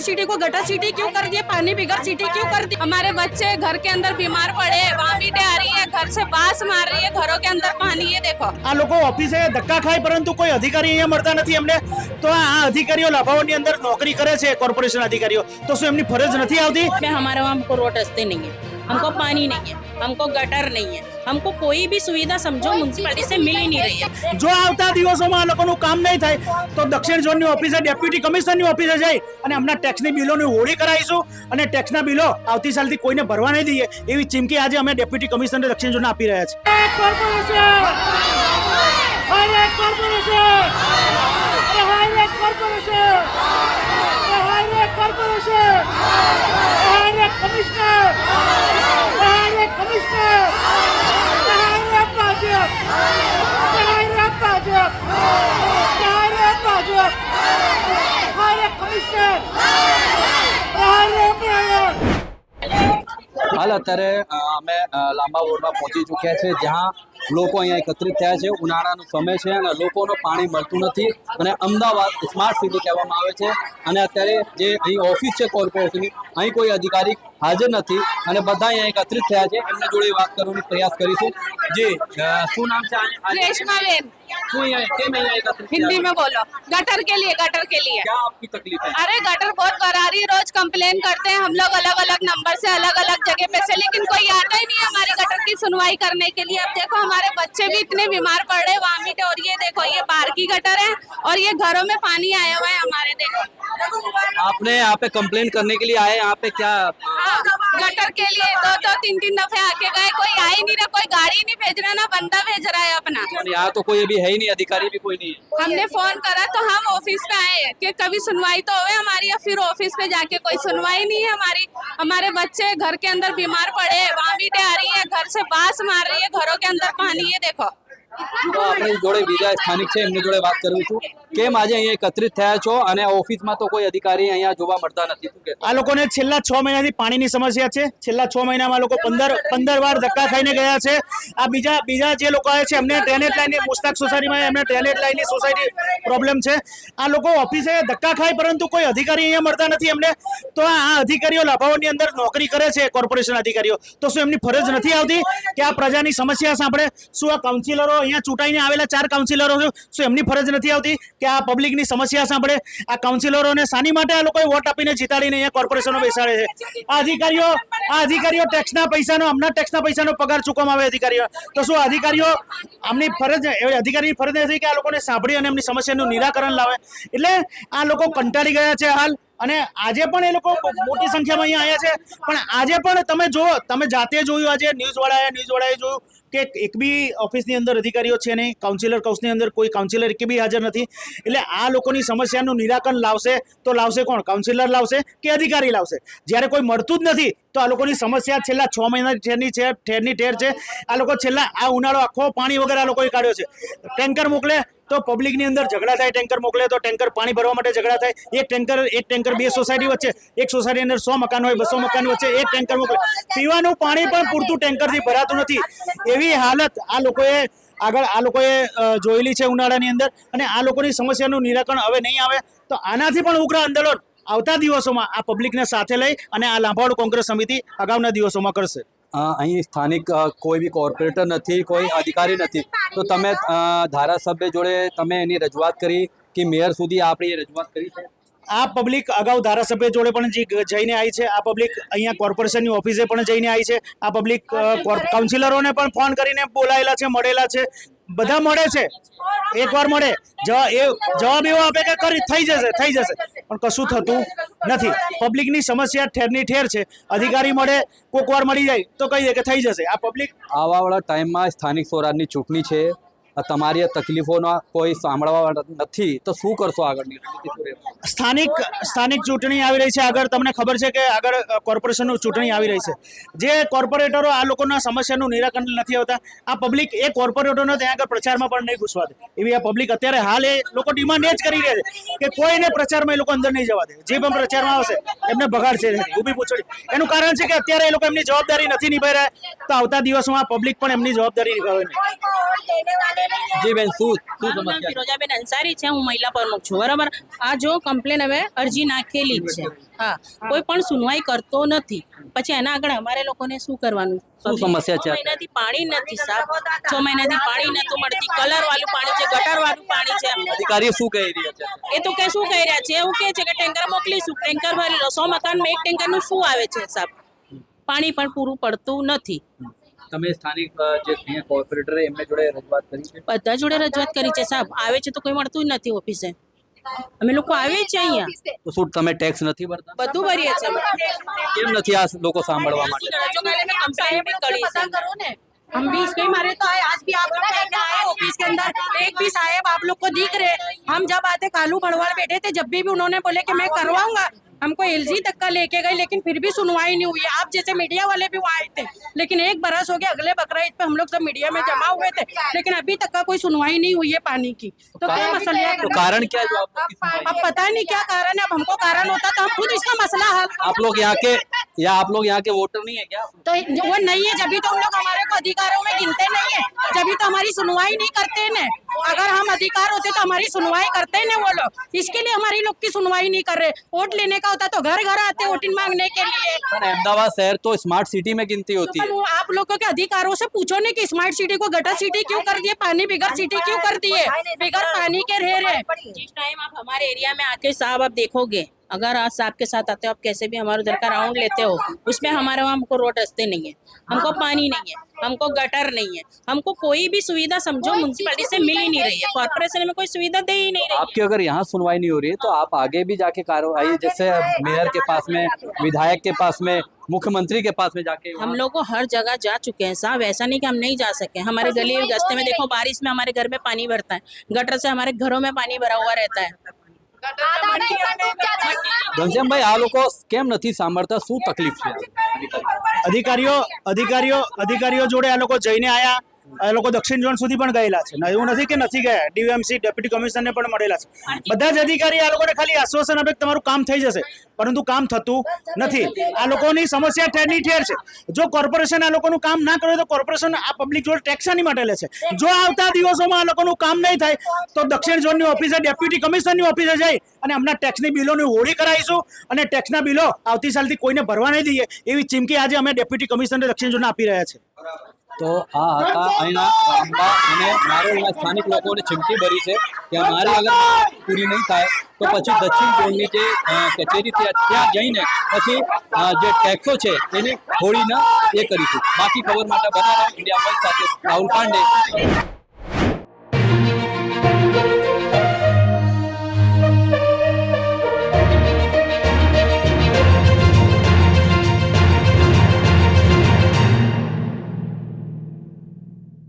City को gutter city क्यों कर दिए, पानी बिगड़ सिटी क्यों कर दी। हमारे बच्चे घर के अंदर बीमार पड़े, वॉमिटें आ रही है, घर से बास मार रही है, घरों के अंदर पानी है। देखो આ લોકો ઓફિસે ધક્કા ખાય પરંતુ કોઈ અધિકારી અહીંયા મળતા નથી એમને, તો આ અધિકારીઓ લાભાઓની અંદર નોકરી કરે છે કોર્પોરેશન અધિકારીઓ, તો શું એમની ફરજ નથી આવતી? हमारे वहाँ हमको रोड रास्ते नहीं है, हमको पानी नहीं है, हमको गटर नहीं है, हमको कोई भी सुविधा समझो म्यूनसिपालिटी से मिल ही नहीं रही है। જો આવતા દિવસોમાં આ લોકોનું કામ નહીં થાય તો દક્ષિણ ઝોનની ઓફિસે ડેપ્યુટી કમિશનરની ઓફિસે જઈ અને અમના ટેક્સની બિલોની હોળી કરાવીશું અને ટેક્સના બિલો આવતી સાલથી કોઈને ભરવા નહીં દઈએ એવી ચીમકી આજે અમે ડેપ્યુટી કમિશનર દક્ષિણ ઝોનને આપી રહ્યા છીએ. હાલ અત્યારે અમે લાંબા રોડમાં પહોંચી ચૂક્યા છે, જ્યાં લોકો અહીંયા એકત્રિત થયા છે. ઉનાળાનો સમય છે અને લોકોને પાણી મળતું નથી અને અમદાવાદ સ્માર્ટ સિટી કહેવામાં આવે છે. અને અત્યારે જે અહીં ઓફિસ છે કોર્પોરેશનની, અહીં કોઈ અધિકારી હાજર નથી અને બધા અહીંયા એકત્રિત થયા છે. એમના જોડે વાત કરવાનો પ્રયાસ કરીશું. જી, શું નામ છે? रेशमा बेन, શું અહીંયા કેમ અહીંયા એકત્રિત થયા? हिंदी में बोलो। गटर के लिए, गटर के लिए। क्या आपकी तकलीफ है? अरे गटर बहुत करारी, रोज कंप्लेन करते हैं हम लोग अलग अलग नंबर से, अलग अलग जगह पे से, लेकिन कोई आता ही नहीं है हमारी गटर की सुनवाई करने के लिए। अब देखो हमारे बच्चे भी इतने बीमार पड़ रहे, वॉमिट, और ये देखो ये बाहर की गटर है और ये घरों में पानी आया हुआ है हमारे। देखो आपने यहाँ पे कंप्लेन करने के लिए आए, यहाँ पे क्या? हाँ, गटर के लिए दो तीन दफे आके गए, कोई आ ही नहीं रहा, कोई गाड़ी नहीं भेज रहा, ना बंदा भेज रहा है अपना। यहाँ तो कोई अभी है ही नहीं, अधिकारी भी कोई नहीं है। हमने फोन करा तो हम ऑफिस पे आए कि कभी सुनवाई तो होवे हमारी, या फिर ऑफिस पे जाके कोई सुनवाई नहीं है हमारी। हमारे बच्चे घर के अंदर बीमार पड़े, वॉमिटें आ रही है, घर से बास मार रही है, घरों के अंदर पानी है। देखो તો આપણી જોડે બીજા સ્થાનિક છે, એમની જોડે વાત કરું છું. કેમ આજે અહીંયા એકત્રિત થયા છો અને ઓફિસમાં તો કોઈ અધિકારી અહીંયા જોવા મળતા નથી? શું કહેશો? આ લોકોને છેલ્લા 6 મહિનાથી પાણીની સમસ્યા છે. છેલ્લા 6 મહિનામાં લોકો 15 વાર ધક્કા ખાઈને ગયા છે. આ બીજા જે લોકો આવે છે એમને ડ્રેનેજ લાઈનની, મુસ્તાક સોસાયટીમાં એમને ડ્રેનેજ લાઈનની સોસાયટી પ્રોબ્લેમ છે. આ લોકો ઓફિસે ધક્કા ખાય પરંતુ કોઈ અધિકારી અહીંયા મળતા નથી એમને, તો આ અધિકારીઓ લાભાઓની અંદર નોકરી કરે છે કોર્પોરેશન અધિકારીઓ, તો શું એમની ફરજ નથી આવતી કે આ પ્રજાની સમસ્યા સાંભળે? શું આ કાઉન્સિલરો અહીંયા ચૂંટાઈને આવેલા 4 કાઉન્સિલરો છે, શું એમની ફરજ નથી આવતી કે આ પબ્લિકની સમસ્યા સાંભળે? આ કાઉન્સિલરોને શાની માટે આ લોકોએ વોટ આપીને જીતાડીને અહીંયા કોર્પોરેશનો બેસાડે છે? આ અધિકારીઓ ટેક્સના પૈસાનો, હમણાં ટેક્સના પૈસાનો પગાર ચૂકવવામાં આવે અધિકારીઓ, તો શું અધિકારીઓ આમની ફરજ, અધિકારીની ફરજ નથી કે આ લોકોને સાંભળી અને એમની સમસ્યાનું નિરાકરણ લાવે? એટલે આ લોકો કંટાળી ગયા છે હાલ. અને આજે પણ એ લોકો મોટી સંખ્યામાં અહીંયા આવ્યા છે, પણ આજે પણ તમે જુઓ, તમે જાતે જોયું, આજે ન્યૂઝવાળાએ જોયું કે એક બી ઓફિસની અંદર અધિકારીઓ છે નહીં, કાઉન્સિલર હાઉસની અંદર કોઈ કાઉન્સિલર એક બી હાજર નથી. એટલે આ લોકોની સમસ્યાનું નિરાકરણ લાવશે તો લાવશે કોણ? કાઉન્સિલર લાવશે કે અધિકારી લાવશે? જ્યારે કોઈ મળતું જ નથી તો આ લોકોની સમસ્યા છેલ્લા 6 મહિના ઠેરની ઠેર છે. આ લોકો છેલ્લા આ ઉનાળો આખો પાણી વગર આ લોકોએ કાઢ્યો છે. ટેન્કર મોકલે તો પબ્લિકની અંદર ઝઘડા થાય, ટેન્કર મોકલે તો ટેન્કર પાણી ભરવા માટે ઝઘડા થાય. એક ટેન્કર 2 સોસાયટી વચ્ચે, એક સોસાયટી અંદર 100 મકાન હોય, 200 મકાન વચ્ચે એક ટેન્કર મોકલે. પીવાનું પાણી પણ પૂરતું ટેન્કરથી ભરાતું નથી. એવી હાલત આ લોકોએ જોયેલી છે ઉનાળાની અંદર. અને આ લોકોની સમસ્યાનું નિરાકરણ હવે નહીં આવે તો આનાથી પણ ઉગ્ર આંદોલન આવતા દિવસોમાં આ પબ્લિકને સાથે લઈ અને આ લાંભાવાડ કોંગ્રેસ સમિતિ આગામના દિવસોમાં કરશે. અહીં સ્થાનિક કોઈ બી કોર્પોરેટર નથી, કોઈ અધિકારી નથી, તો તમે ધારાસભ્ય જોડે તમે એની રજૂઆત કરી કે મેયર સુધી આપણી રજૂઆત કરી છે? આ પબ્લિક અગાઉ ધારાસભ્ય જોડે પણ જઈને આવી છે. આ પબ્લિક અહીંયા કોર્પોરેશનની ઓફિસે પણ જઈને આવી છે. આ પબ્લિક કાઉન્સિલરોને પણ ફોન કરીને બોલાયેલા છે, મળેલા છે, બધા મળે છે. એકવાર મળે, જવાબ એવો આપે કે થઈ જશે, પણ કશું થતું નથી. પબ્લિકની સમસ્યા ઠેરની ઠેર છે. અધિકારી મળે, કોઈક વાર મળી જાય તો કહી દે કે થઈ જશે. આ પબ્લિક આવાવાળા ટાઈમમાં સ્થાનિક સ્વરાજની ચૂંટણી છે, તમારી તકલીફોનો કોઈ સાંભળવા નથી, તો શું કરશો આગળની? સ્થાનિક ચૂંટણી આવી રહી છે આગળ. તમને ખબર છે કે આગળ કોર્પોરેશનની ચૂંટણી આવી રહી છે. જે કોર્પોરેટરો આ લોકોના સમસ્યાનું નિરાકરણ નથી આવતા, આ પબ્લિક એ કોર્પોરેટરોને ત્યાં આગળ પ્રચારમાં પણ નહીં ઘૂસવા દે એવી આ પબ્લિક અત્યારે હાલ એ લોકો ડિમાન્ડ એ જ કરી રહ્યા છે કે કોઈને પ્રચારમાં એ લોકો અંદર નહીં જવા દે. જે પણ પ્રચારમાં આવશે એમને બગાડશે ઊભી પૂછડી. એનું કારણ છે કે અત્યારે એ લોકો એમની જવાબદારી નથી નિભાવી રહ્યા, તો આવતા દિવસોમાં આ પબ્લિક પણ એમની જવાબદારી નિભાવે નહીં. જી બેન શું શું મારું નામ સમસ્યા છે? ફિરોજાબેન અંસારી છે, હું મહિલા પ્રમુખ છું, બરાબર. આ જો કમ્પ્લેન હવે અરજી નાખેલી જ છે, હા, કોઈ પણ સુનવાઈ કરતો નથી. પછી એના આગળ અમારે લોકોને શું કરવાનું? શું સમસ્યા છે? 6 મહિનાથી પાણી નથી સાહેબ, 6 મહિનાથી પાણી નતું મળતી. કલર વાળું પાણી છે, ગટર વાળું પાણી છે. અધિકારીઓ શું કહી રહ્યા છે? એ તો કે શું કહી રહ્યા છે, એવું કહે છે કે ટેન્કર મોકલીશું, ટેન્કર ભરી લો. 100 મકાનમાં એક ટેન્કરનું શું આવે છે સાહેબ? પાણી પણ પૂરું પડતું નથી. તમે સ્થાનિક જે અહીંયા કોર્પોરેટરે એમને જોડે રજૂઆત કરી છે? બધા જોડે રજૂઆત કરી છે સાહેબ, આવે છે તો કોઈ મળતું જ નથી ઓફિસે. અમે લોકો આવીએ છીએ અહીંયા, તો શું તમે ટેક્સ નથી ભરતા? બધું ભરીએ છીએ અમે. કેમ નથી આ લોકો સાંભળવા માટે? जो पहले मैं कंप्लेंट भी करी थी। हम भी इसके ही मारे तो आए, आज भी आप लोग लेके आए ऑफिस के अंदर, एक भी साहब आप लोग को दिख रहे। हम जब आते कालू भड़वाल बैठे थे, जब भी उन्होंने बोले कि मैं करवाऊंगा, हमको एलजी तक का लेके गए, लेकिन फिर भी सुनवाई नहीं हुई। आप जैसे मीडिया वाले भी वहाँ आए थे, लेकिन 1 बरस हो गया, अगले बकरा ईद पे हम लोग सब मीडिया में जमा हुए थे, लेकिन अभी तक का कोई सुनवाई नहीं हुई है पानी की। तो क्या मसला है? तो कारण क्या है जो आप लोग की सुनवाई? अब पता नहीं क्या कारण है। अब हमको कारण होता तो हम खुद इसका मसला हल। आप लोग यहाँ के वोटर नहीं है क्या? तो वो नहीं है, जब भी तो हम लोग हमारे को अधिकारों में गिनते नहीं है, जब भी तो हमारी सुनवाई नहीं करते हैं। अगर हम अधिकार होते तो हमारी सुनवाई करते हैं वो लोग, इसके लिए हमारी लोग की सुनवाई नहीं कर रहे। वोट लेने का होता तो घर घर आते वोटिंग मांगने के लिए। पर अहमदाबाद शहर तो स्मार्ट सिटी में गिनती होती है। पर आप लोगों के अधिकारों से पूछो नहीं कि स्मार्ट सिटी को गटर सिटी क्यों कर दिए, पानी बिगर सिटी क्यों कर दिए, बिगर पानी के रह रहे। जिस टाइम आप हमारे एरिया में आके साहब आप देखोगे, अगर आज साहब के साथ आते हो, आप कैसे भी हमारे उधर का राउंड लेते हो, उसमें हमारे वहाँ हमको रोड रास्ते नहीं है, हमको पानी नहीं है, हमको गटर नहीं है, हमको कोई भी सुविधा समझो म्यूनसिपैलिटी से मिल ही नहीं रही है, कॉर्पोरेशन में कोई सुविधा दे ही नहीं रही है। आपकी अगर यहाँ सुनवाई नहीं हो रही है तो आप आगे भी जाके कार्रवाई, जैसे मेयर के पास में, विधायक के पास में, मुख्यमंत्री के पास में जाके हम लोग को हर जगह जा चुके हैं साहब, ऐसा नहीं कि हम नहीं जा सके। हमारे गली रास्ते में देखो, बारिश में हमारे घर में पानी भरता है, गटर से हमारे घरों में पानी भरा हुआ रहता है। ઘનશ્યામભાઈ આ લોકો કેમ નથી સાંભળતા? શું તકલીફ છે? અધિકારીઓ જોડે આ લોકો જઈને આયા, આ લોકો દક્ષિણ ઝોન સુધી પણ ગયેલા છે. એવું નથી કે નથી ગયા, ડીએમસી ડેપ્યુટી કમિશનરને પણ મળેલા છે. બધા જ અધિકારી આ લોકોને ખાલી આશ્વાસન આપે કે તમારું કામ થઈ જશે, પરંતુ કામ થતું નથી. આ લોકોની સમસ્યા ઠેરની ઠેર છે. જો કોર્પોરેશન આ લોકોનું કામ ના કરે તો કોર્પોરેશન આ પબ્લિક જોડે ટેક્સ શાની માટે લે છે? જો આવતા દિવસોમાં આ લોકોનું કામ નહીં થાય તો દક્ષિણ ઝોનની ઓફિસે ડેપ્યુટી કમિશનરની ઓફિસે જઈ અને અમના ટેક્સની બિલોની હોળી કરાવીશું અને ટેક્સના બિલો આવતી સાલથી કોઈને ભરવા નહીં દઈએ એવી ચીમકી આજે અમે ડેપ્યુટી કમિશનર દક્ષિણ ઝોનને આપી રહ્યા છે. તો આ હતા અહીંના રામબા અને નારોલના સ્થાનિક લોકોને ચીમકી ભરી છે કે અમારી અગર પૂરી નહીં થાય તો પછી દક્ષિણ ઝોનની જે કચેરી ત્યાં જઈને પછી જે ટેક્સો છે એની હોળીના એ કરીશું. બાકી ખબર માટે બનાવો ઇન્ડિયા વર્લ્ડ સાથે રાહુલ પાંડે.